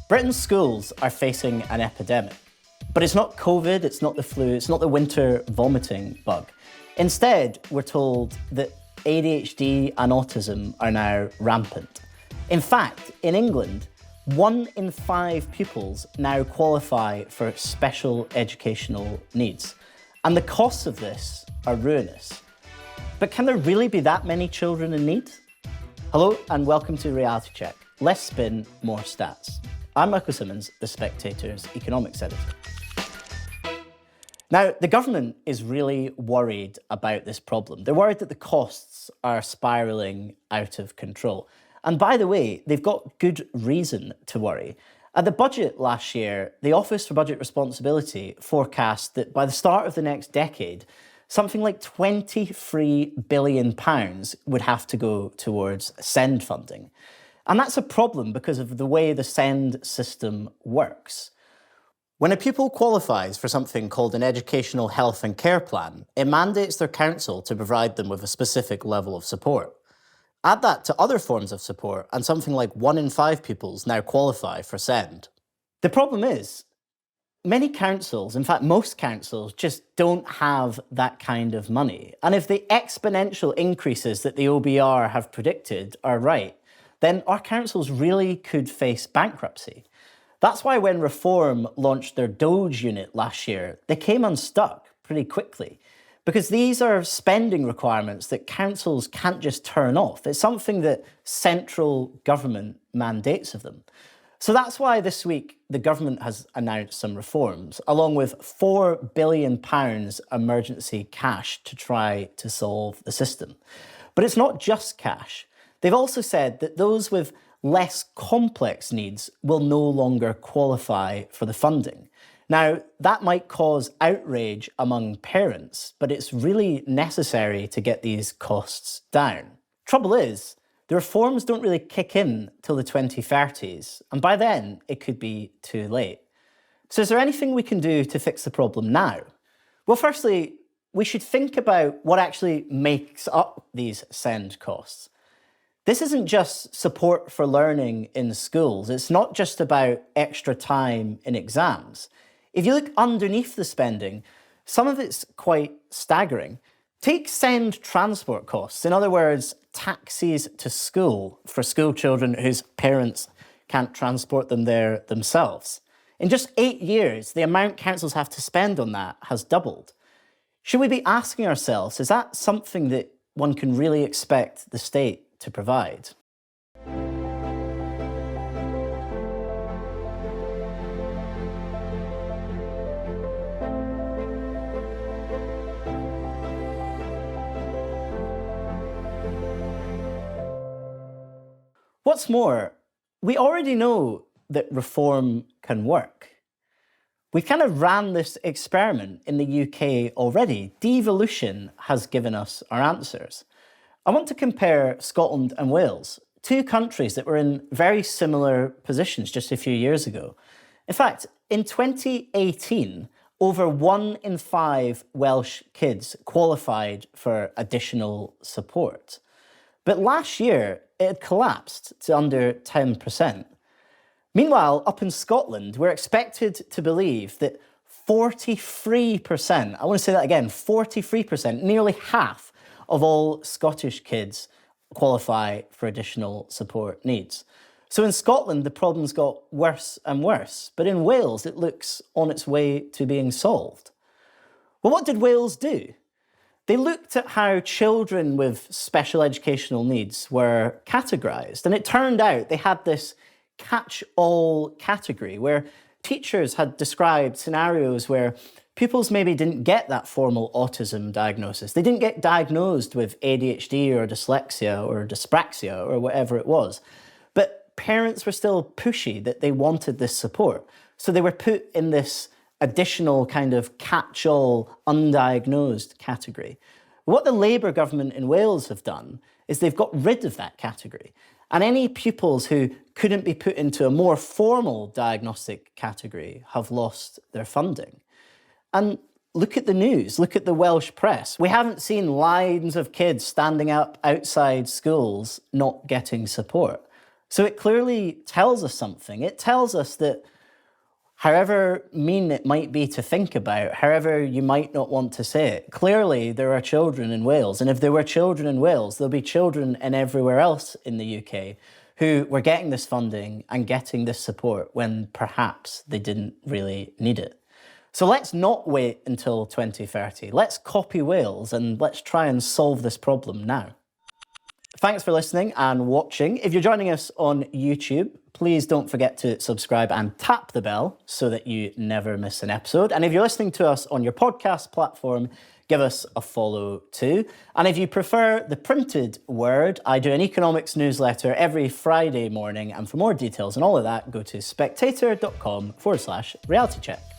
Britain's schools are facing an epidemic. But it's not COVID, it's not the flu, it's not the winter vomiting bug. Instead, we're told that ADHD and autism are now rampant. In fact, in England, 1 in 5 pupils now qualify for special educational needs. And the costs of this are ruinous. But can there really be that many children in need? Hello and welcome to Reality Check. Less spin, more stats. I'm Michael Simmons, the Spectator's economics editor. Now, the government is really worried about this problem. They're worried that the costs are spiralling out of control. And by the way, they've got good reason to worry. At the budget last year, the Office for Budget Responsibility forecast that by the start of the next decade, something like £23 billion would have to go towards SEND funding. And that's a problem because of the way the SEND system works. When a pupil qualifies for something called an educational health and care plan, it mandates their council to provide them with a specific level of support. Add that to other forms of support, and something like 1 in 5 pupils now qualify for SEND. The problem is, many councils, in fact most councils, just don't have that kind of money. And if the exponential increases that the OBR have predicted are right, then our councils really could face bankruptcy. That's why when Reform launched their Doge unit last year, they came unstuck pretty quickly, because these are spending requirements that councils can't just turn off. It's something that central government mandates of them. So that's why this week the government has announced some reforms, along with £4 billion emergency cash to try to solve the system. But it's not just cash. They've also said that those with less complex needs will no longer qualify for the funding. Now, that might cause outrage among parents, but it's really necessary to get these costs down. Trouble is, the reforms don't really kick in till the 2030s, and by then it could be too late. So is there anything we can do to fix the problem now? Well, firstly, we should think about what actually makes up these SEND costs. This isn't just support for learning in schools. It's not just about extra time in exams. If you look underneath the spending, some of it's quite staggering. Take SEND transport costs, in other words, taxis to school for school children whose parents can't transport them there themselves. In just 8 years, the amount councils have to spend on that has doubled. Should we be asking ourselves, is that something that one can really expect the state to provide? What's more, we already know that reform can work. We've kind of ran this experiment in the UK already. Devolution has given us our answers. I want to compare Scotland and Wales, 2 countries that were in very similar positions just a few years ago. In fact, in 2018, over 1 in 5 Welsh kids qualified for additional support. But last year, it had collapsed to under 10%. Meanwhile, up in Scotland, we're expected to believe that 43%, I want to say that again, 43%, nearly half of all Scottish kids qualify for additional support needs. So in Scotland, the problem's got worse and worse, but in Wales, it looks on its way to being solved. Well, what did Wales do? They looked at how children with special educational needs were categorised, and it turned out they had this catch-all category where teachers had described scenarios where pupils maybe didn't get that formal autism diagnosis. They didn't get diagnosed with ADHD or dyslexia or dyspraxia or whatever it was. But parents were still pushy that they wanted this support. So they were put in this additional kind of catch-all undiagnosed category. What the Labour government in Wales have done is they've got rid of that category. And any pupils who couldn't be put into a more formal diagnostic category have lost their funding. And look at the news, look at the Welsh press. We haven't seen lines of kids standing up outside schools not getting support. So it clearly tells us something. It tells us that however mean it might be to think about, however you might not want to say it, clearly there are children in Wales. And if there were children in Wales, there'll be children in everywhere else in the UK who were getting this funding and getting this support when perhaps they didn't really need it. So let's not wait until 2030. Let's copy Wales and let's try and solve this problem now. Thanks for listening and watching. If you're joining us on YouTube, please don't forget to subscribe and tap the bell so that you never miss an episode. And if you're listening to us on your podcast platform, give us a follow too. And if you prefer the printed word, I do an economics newsletter every Friday morning. And for more details on all of that, go to spectator.com/reality check.